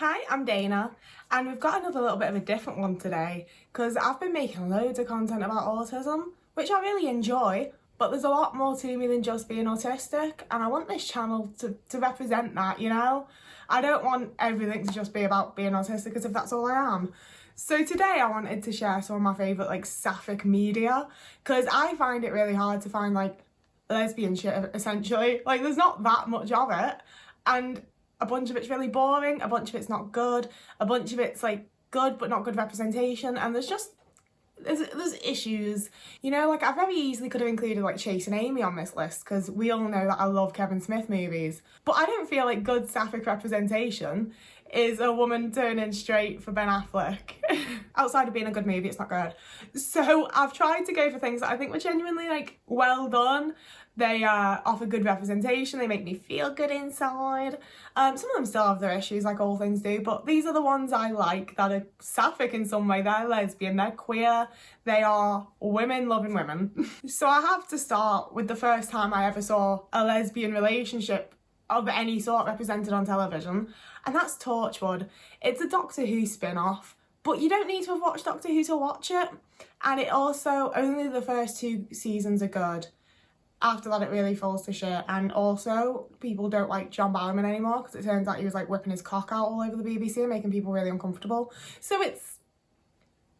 Hi, I'm Dana, and we've got another little bit of a different one today because I've been making loads of content about autism, which I really enjoy, but there's a lot more to me than just being autistic, and I want this channel to represent that, you know? I don't want everything to just be about being autistic, because if that's all I am. So today I wanted to share some of my favourite Sapphic media, because I find it really hard to find lesbian shit, essentially. There's not that much of it, and a bunch of it's really boring, a bunch of it's not good, a bunch of it's good but not good representation, and there's issues, you know. I very easily could have included Chasing Amy on this list because we all know that I love Kevin Smith movies, but I don't feel like good Sapphic representation is a woman turning straight for Ben Affleck. Outside of being a good movie, it's not good. So I've tried to go for things that I think were genuinely well done. They offer good representation, they make me feel good inside. Some of them still have their issues, like all things do, but these are the ones I like that are Sapphic in some way. They're lesbian, they're queer, they are women loving women. So I have to start with the first time I ever saw a lesbian relationship of any sort represented on television, and that's Torchwood. It's a Doctor Who spin-off, but you don't need to have watched Doctor Who to watch it, and it also, only the first 2 seasons are good. After that it really falls to shit, and also people don't like John Barrowman anymore because it turns out he was whipping his cock out all over the BBC and making people really uncomfortable. So it's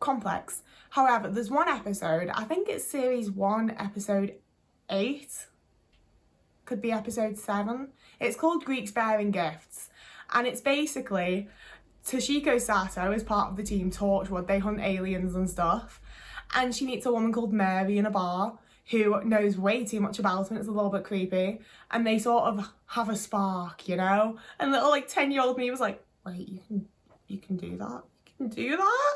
complex. However, there's one episode, I think it's series 1 episode 8, could be episode 7. It's called Greeks Bearing Gifts, and it's basically Toshiko Sato is part of the team Torchwood. They hunt aliens and stuff, and she meets a woman called Mary in a bar who knows way too much about him. It's a little bit creepy, and they sort of have a spark, you know? And little 10-year-old me was like, wait, you can do that? You can do that?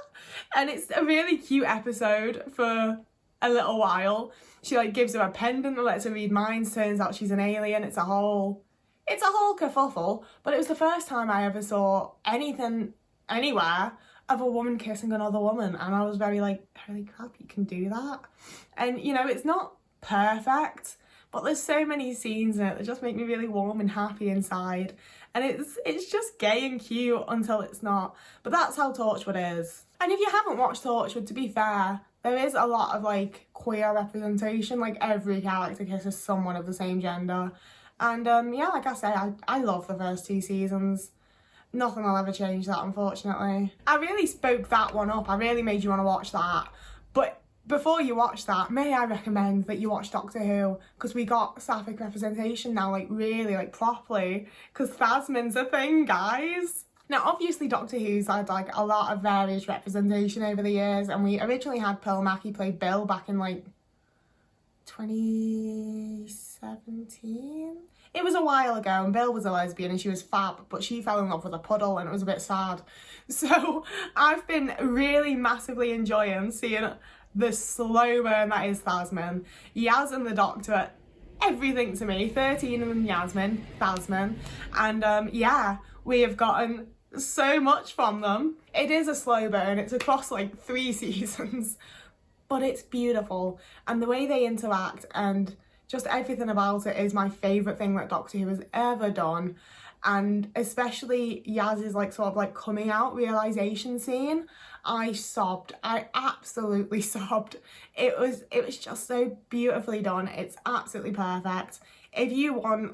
And it's a really cute episode for a little while. She gives her a pendant that lets her read minds, turns out she's an alien. It's a whole kerfuffle, but it was the first time I ever saw anything anywhere of a woman kissing another woman, and I was very holy crap, you can do that. And you know, it's not perfect, but there's so many scenes in it that just make me really warm and happy inside, and it's just gay and cute until it's not. But that's how Torchwood is. And if you haven't watched Torchwood, to be fair, there is a lot of queer representation. Every character kisses someone of the same gender, and yeah, like I say, I love the first 2 seasons. Nothing will ever change that, unfortunately. I really spoke that one up. I really made you want to watch that. But before you watch that, may I recommend that you watch Doctor Who, because we got Sapphic representation now, really, properly, because Phasmin's a thing, guys. Now, obviously, Doctor Who's had a lot of various representation over the years, and we originally had Pearl Mackie play Bill back in 2017. It was a while ago, and Bill was a lesbian and she was fab, but she fell in love with a puddle and it was a bit sad. So I've been really massively enjoying seeing the slow burn that is Phasmin. Yaz and the Doctor, everything to me. 13 and Phasmin, and yeah, we have gotten so much from them. It is a slow burn, it's across 3 seasons, but it's beautiful, and the way they interact and just everything about it is my favourite thing that Doctor Who has ever done. And especially Yaz's sort of coming out realisation scene. I sobbed. I absolutely sobbed. It was just so beautifully done. It's absolutely perfect. If you want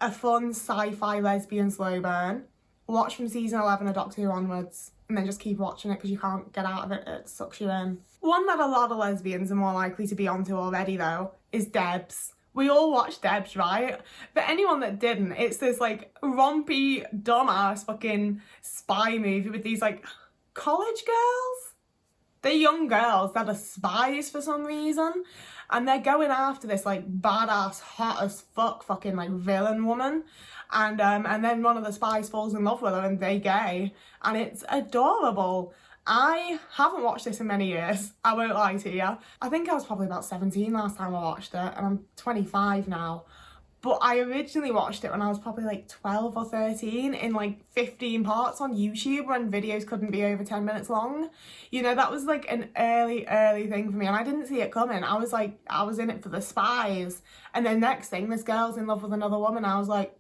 a fun sci-fi lesbian slow burn, watch from season 11 of Doctor Who onwards, and then just keep watching it because you can't get out of it. It sucks you in. One that a lot of lesbians are more likely to be onto already, though, is D.E.B.S. We all watched D.E.B.S, right? But anyone that didn't, it's this rompy, dumbass fucking spy movie with these college girls. They're young girls that are spies for some reason, and they're going after this badass, hot as fuck fucking villain woman, and then one of the spies falls in love with her and they're gay, and it's adorable. I haven't watched this in many years, I won't lie to you. I think I was probably about 17 last time I watched it, and I'm 25 now. But I originally watched it when I was probably 12 or 13 in 15 parts on YouTube when videos couldn't be over 10 minutes long. You know, that was an early thing for me, and I didn't see it coming. I was in it for the spies, and then next thing, this girl's in love with another woman. I was like,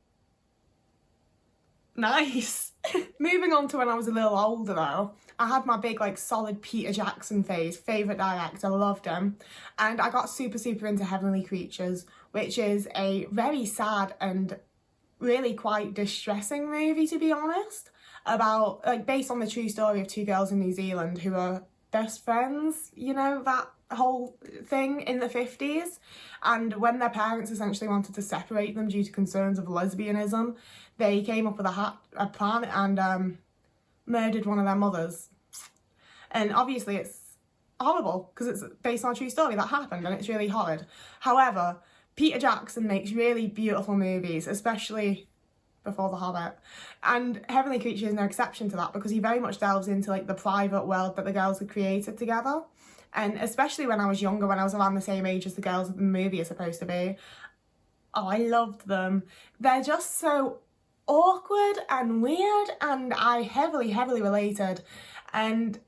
nice. Moving on to when I was a little older though, I had my big like solid Peter Jackson phase, favourite director, loved him. And I got super, super into Heavenly Creatures, which is a very sad and really quite distressing movie, to be honest, about, like, based on the true story of two girls in New Zealand who are best friends, you know, that whole thing in the 50s. And when their parents essentially wanted to separate them due to concerns of lesbianism, they came up with a plan and murdered one of their mothers. And obviously it's horrible because it's based on a true story that happened and it's really horrid. However, Peter Jackson makes really beautiful movies, especially before The Hobbit. And Heavenly Creatures is no exception to that because he very much delves into like the private world that the girls had created together. And especially when I was younger, when I was around the same age as the girls in the movie are supposed to be, oh, I loved them. They're just so awkward and weird, and I heavily related, and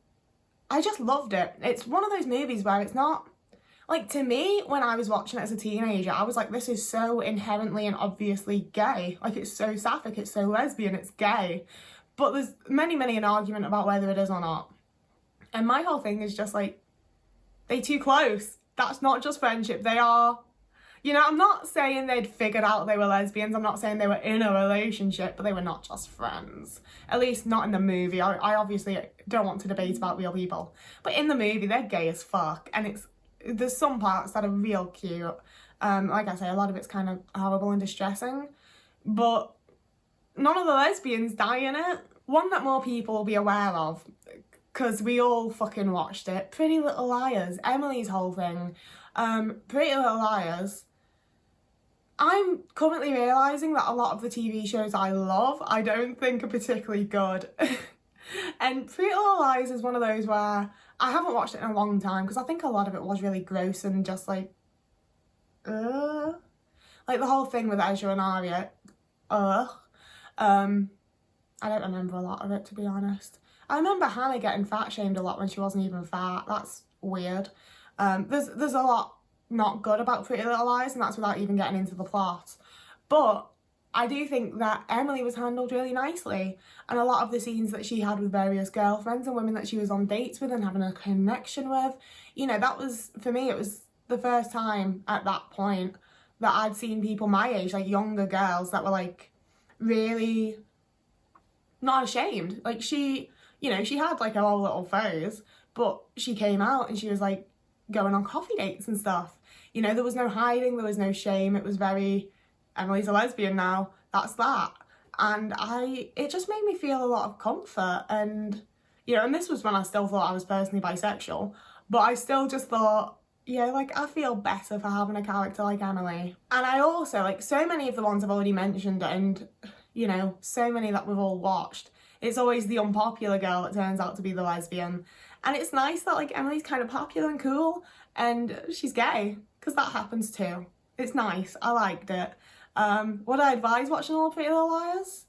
I just loved it. It's one of those movies where it's not, like, to me, when I was watching it as a teenager, I was like, this is so inherently and obviously gay. Like, it's so sapphic, it's so lesbian, it's gay. But there's many an argument about whether it is or not. And my whole thing is just like, they too close. That's not just friendship, they are... You know, I'm not saying they'd figured out they were lesbians, I'm not saying they were in a relationship, but they were not just friends. At least not in the movie. I obviously don't want to debate about real people. But in the movie, they're gay as fuck, and there's some parts that are real cute. Like I say, a lot of it's kind of horrible and distressing, but none of the lesbians die in it. One that more people will be aware of, because we all fucking watched it, Pretty Little Liars, Emily's whole thing. Pretty Little Liars, I'm currently realising that a lot of the TV shows I love, I don't think are particularly good. And Pretty Little Liars is one of those where I haven't watched it in a long time because I think a lot of it was really gross and just like, like the whole thing with Ezra and Arya, I don't remember a lot of it, to be honest. I remember Hannah getting fat shamed a lot when she wasn't even fat. That's weird. There's a lot not good about Pretty Little Liars, and that's without even getting into the plot. But I do think that Emily was handled really nicely, and a lot of the scenes that she had with various girlfriends and women that she was on dates with and having a connection with, you know, that was, for me, it was the first time at that point that I'd seen people my age, like younger girls, that were like really not ashamed. Like she, you know, she had like her whole little phase, but she came out and she was like going on coffee dates and stuff. You know, there was no hiding, there was no shame. It was very, Emily's a lesbian now, that's that. And it just made me feel a lot of comfort. And, you know, and this was when I still thought I was personally bisexual, but I still just thought, yeah, like, I feel better for having a character like Emily. And I also, like, so many of the ones I've already mentioned and, you know, so many that we've all watched, it's always the unpopular girl that turns out to be the lesbian. And it's nice that, like, Emily's kind of popular and cool and she's gay, because that happens too. It's nice. I liked it. Would I advise watching all Pretty Little Liars?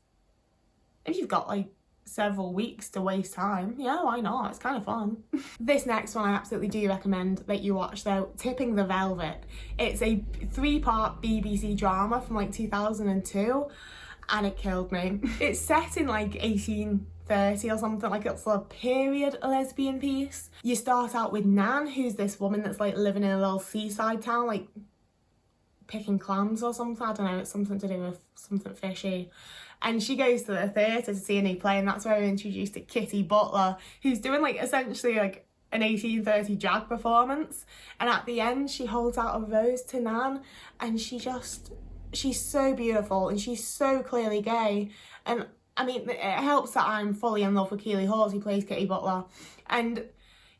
If you've got, like, several weeks to waste time, yeah, why not? It's kind of fun. This next one I absolutely do recommend that you watch, though, Tipping the Velvet. It's a 3-part BBC drama from, like, 2002. And it killed me. It's set in like 1830 or something, like it's a period lesbian piece. You start out with Nan, who's this woman that's like living in a little seaside town, like picking clams or something, I don't know, it's something to do with something fishy. And she goes to the theatre to see a new play, and that's where we're introduced to Kitty Butler, who's doing like essentially like an 1830 drag performance. And at the end, she holds out a rose to Nan, and she's so beautiful and she's so clearly gay. And I mean, it helps that I'm fully in love with Keely Hawes, who plays Kitty Butler. And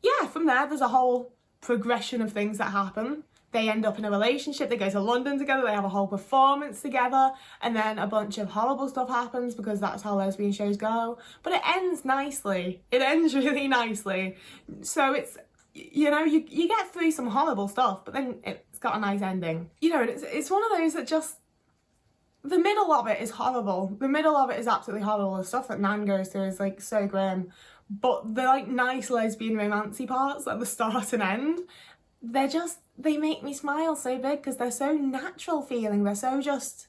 yeah, from there, there's a whole progression of things that happen. They end up in a relationship, they go to London together, they have a whole performance together, and then a bunch of horrible stuff happens because that's how lesbian shows go. But it ends nicely. It ends really nicely. So it's, you know, you get through some horrible stuff, but then it's got a nice ending. You know, it's one of those that just, the middle of it is horrible. The middle of it is absolutely horrible. The stuff that Nan goes through is like so grim. But the like nice lesbian romancy parts at the start and end, they make me smile so big because they're so natural feeling. They're so just,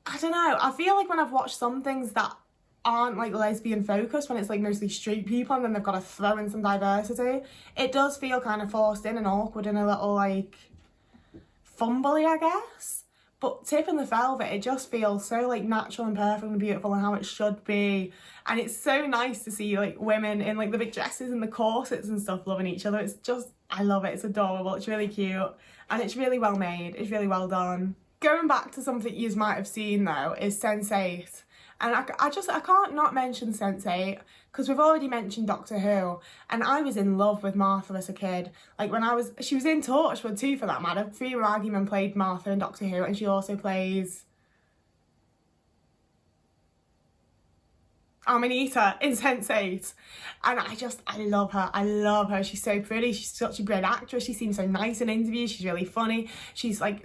I don't know. I feel like when I've watched some things that aren't like lesbian focused, when it's like mostly straight people and then they've got to throw in some diversity. It does feel kind of forced in and awkward and a little like fumbly, I guess. But Tip and the Velvet, it just feels so like natural and perfect and beautiful and how it should be. And it's so nice to see like women in like the big dresses and the corsets and stuff loving each other. It's just, I love it. It's adorable. It's really cute and it's really well made. It's really well done. Going back to something you might have seen though is Sense8. And I can't not mention Sense8 because we've already mentioned Doctor Who, and I was in love with Martha as a kid. Like she was in Torchwood too for that matter. Freema Agyeman played Martha in Doctor Who, and she also plays Amanita in Sense8. And I love her. I love her. She's so pretty. She's such a great actress. She seems so nice in interviews. She's really funny. She's like,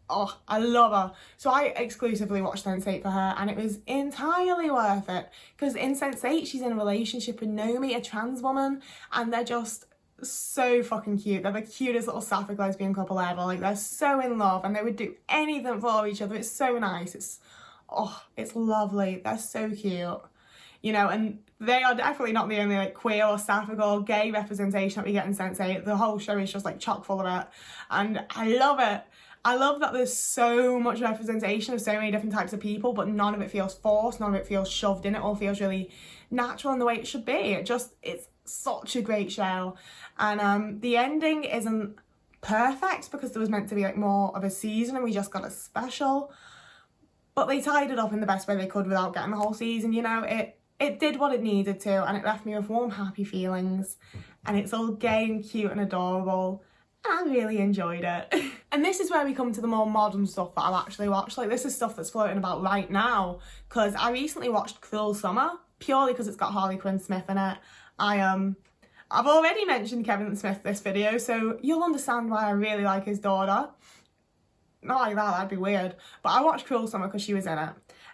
oh, I love her. So I exclusively watched Sense8 for her, and it was entirely worth it. Because in Sense8, she's in a relationship with Nomi, a trans woman, and they're just so fucking cute. They're the cutest little Sapphic lesbian couple ever. Like, they're so in love, and they would do anything for each other. It's so nice. It's lovely. They're so cute. You know, and they are definitely not the only like queer or Sapphic or gay representation that we get in Sense8. The whole show is just like chock full of it, and I love it. I love that there's so much representation of so many different types of people, but none of it feels forced, none of it feels shoved in. It all feels really natural in the way it should be. It's such a great show. And the ending isn't perfect because there was meant to be like more of a season and we just got a special. But they tied it up in the best way they could without getting the whole season, you know. It did what it needed to, and it left me with warm, happy feelings. And it's all gay and cute and adorable. I really enjoyed it. And this is where we come to the more modern stuff that I've actually watched. Like, this is stuff that's floating about right now, because I recently watched Cruel Summer, purely because it's got Harley Quinn Smith in it. I've already mentioned Kevin Smith this video, so you'll understand why I really like his daughter. Not like that, that'd be weird. But I watched Cruel Summer because she was in it.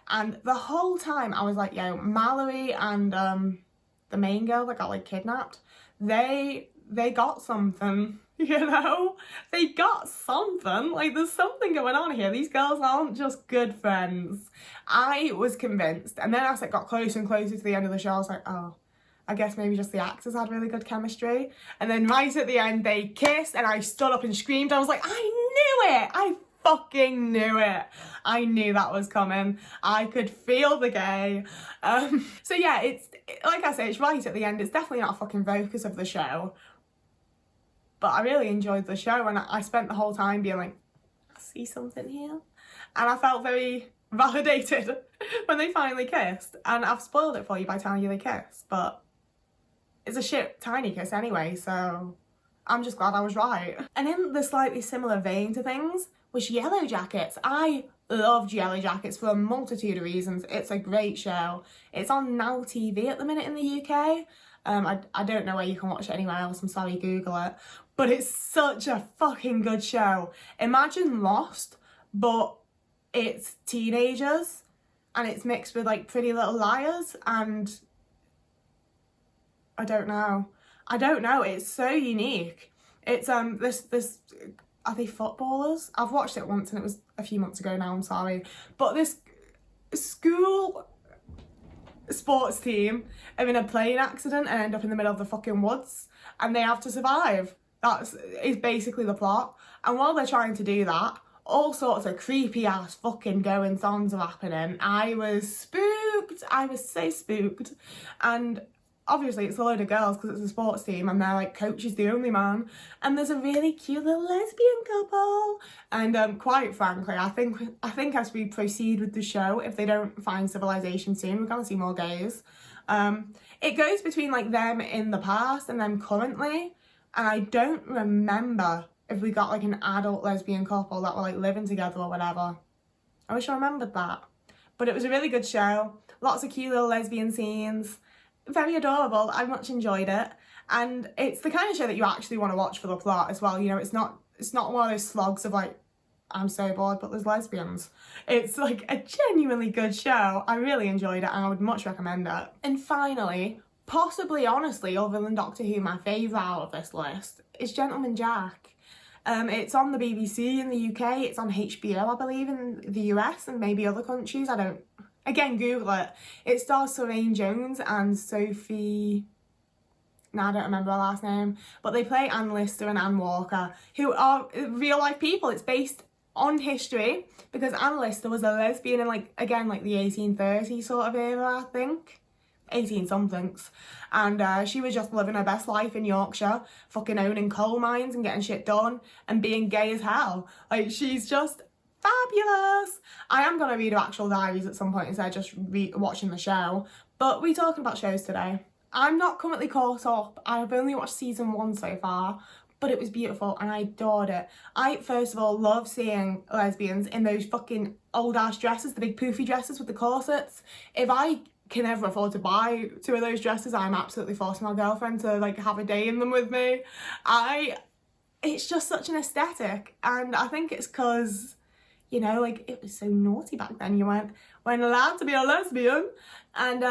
And the whole time I was like, yo, Mallory and the main girl that got like kidnapped, they got something. You know, they got something. Like, there's something going on here. These girls aren't just good friends. I was convinced. And then as it got closer and closer to the end of the show, I was like, oh, I guess maybe just the actors had really good chemistry. And then right at the end, they kissed and I stood up and screamed. I was like, I knew it. I fucking knew it. I knew that was coming. I could feel the gay. So yeah, it's, like I say, it's right at the end. It's definitely not a fucking focus of the show. But I really enjoyed the show, and I spent the whole time being like, I see something here. And I felt very validated when they finally kissed. And I've spoiled it for you by telling you they kissed, but it's a shit tiny kiss anyway, so I'm just glad I was right. And in the slightly similar vein to things was Yellow Jackets. I loved Yellow Jackets for a multitude of reasons. It's a great show. It's on Now TV at the minute in the UK. I don't know where you can watch it anywhere else, I'm sorry, Google it. But it's such a fucking good show. Imagine Lost, but it's teenagers and it's mixed with like Pretty Little Liars, and I don't know, it's so unique. It's this are they footballers? I've watched it once and it was a few months ago now, I'm sorry. But this school sports team are in a plane accident and end up in the middle of the fucking woods and they have to survive. Is basically the plot. And while they're trying to do that, all sorts of creepy ass fucking goings-ons are happening. I was spooked. I was so spooked. And obviously it's a load of girls because it's a sports team and their like coach is the only man. And there's a really cute little lesbian couple. And quite frankly, I think as we proceed with the show, if they don't find civilization soon, we're gonna see more gays. It goes between like them in the past and them currently. And I don't remember if we got like an adult lesbian couple that were like living together or whatever. I wish I remembered that. But it was a really good show. Lots of cute little lesbian scenes. Very adorable. I much enjoyed it. And it's the kind of show that you actually want to watch for the plot as well. You know, it's not one of those slogs of like, I'm so bored but there's lesbians. It's like a genuinely good show. I really enjoyed it and I would much recommend it. And finally, possibly, honestly, other than Doctor Who, my favourite out of this list is Gentleman Jack. It's on the BBC in the UK, it's on HBO, I believe, in the US and maybe other countries. I don't Again, Google it. It stars Serene Jones and Sophie... No, I don't remember her last name. But they play Anne Lister and Anne Walker, who are real life people. It's based on history because Anne Lister was a lesbian in, like, again, like the 1830s sort of era, I think. 18-somethings. And she was just living her best life in Yorkshire, fucking owning coal mines and getting shit done and being gay as hell. Like, she's just fabulous. I am going to read her actual diaries at some point instead of just watching the show. But we're talking about shows today. I'm not currently caught up. I've only watched season 1 so far, but it was beautiful and I adored it. I, first of all, love seeing lesbians in those fucking old-ass dresses, the big poofy dresses with the corsets. If I can ever afford to buy 2 of those dresses, I'm absolutely forcing my girlfriend to, like, have a day in them with me. It's just such an aesthetic, and I think it's because, you know, like, it was so naughty back then. You weren't allowed to be a lesbian, and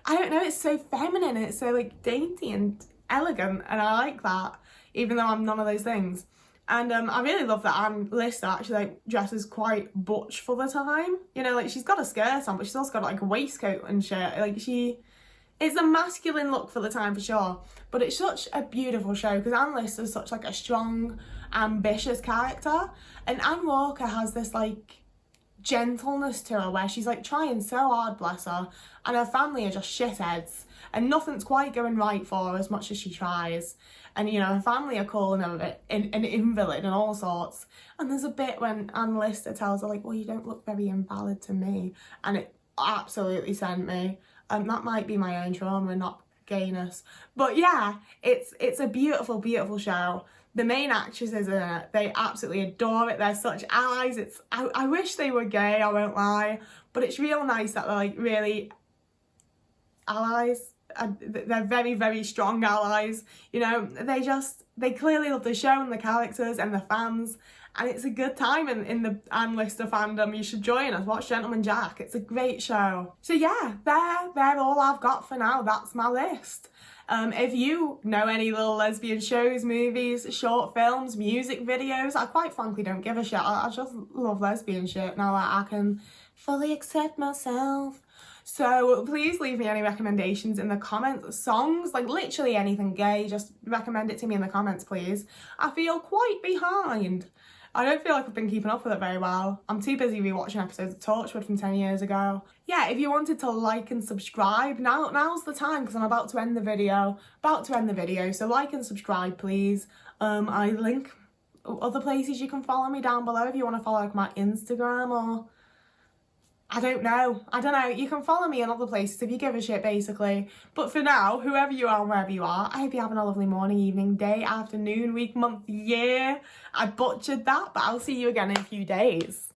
I don't know, it's so feminine, it's so, like, dainty and elegant, and I like that, even though I'm none of those things. And I really love that Anne Lister actually, like, dresses quite butch for the time. You know, like, she's got a skirt on, but she's also got, like, a waistcoat and shit. Like, it's a masculine look for the time for sure. But it's such a beautiful show because Anne Lister's such, like, a strong, ambitious character. And Anne Walker has this, like, gentleness to her where she's, like, trying so hard, bless her. And her family are just shitheads. And nothing's quite going right for her as much as she tries. And, you know, her family are calling her an invalid and all sorts. And there's a bit when Anne Lister tells her, like, well, you don't look very invalid to me. And it absolutely sent me. That might be my own trauma, not gayness. But yeah, it's a beautiful, beautiful show. The main actresses in it, they absolutely adore it. They're such allies. I wish they were gay, I won't lie. But it's real nice that they're, like, really allies. They're very, very strong allies. You know, they clearly love the show and the characters and the fans, and it's a good time in the Anne Lister fandom. You should join us. Watch Gentleman Jack. It's a great show. So yeah, they're all I've got for now. That's my list. If you know any little lesbian shows, movies, short films, music videos, I quite frankly don't give a shit. I just love lesbian shit now that I can fully accept myself. So please leave me any recommendations in the comments. Songs, like literally anything gay, just recommend it to me in the comments, please. I feel quite behind. I don't feel like I've been keeping up with it very well. I'm too busy rewatching episodes of Torchwood from 10 years ago. Yeah, if you wanted to like and subscribe, now's the time because I'm about to end the video. So like and subscribe, please. I link other places you can follow me down below if you want to follow, like, my Instagram or... I don't know. You can follow me in other places if you give a shit, basically. But for now, whoever you are and wherever you are, I hope you're having a lovely morning, evening, day, afternoon, week, month, year. I butchered that, but I'll see you again in a few days.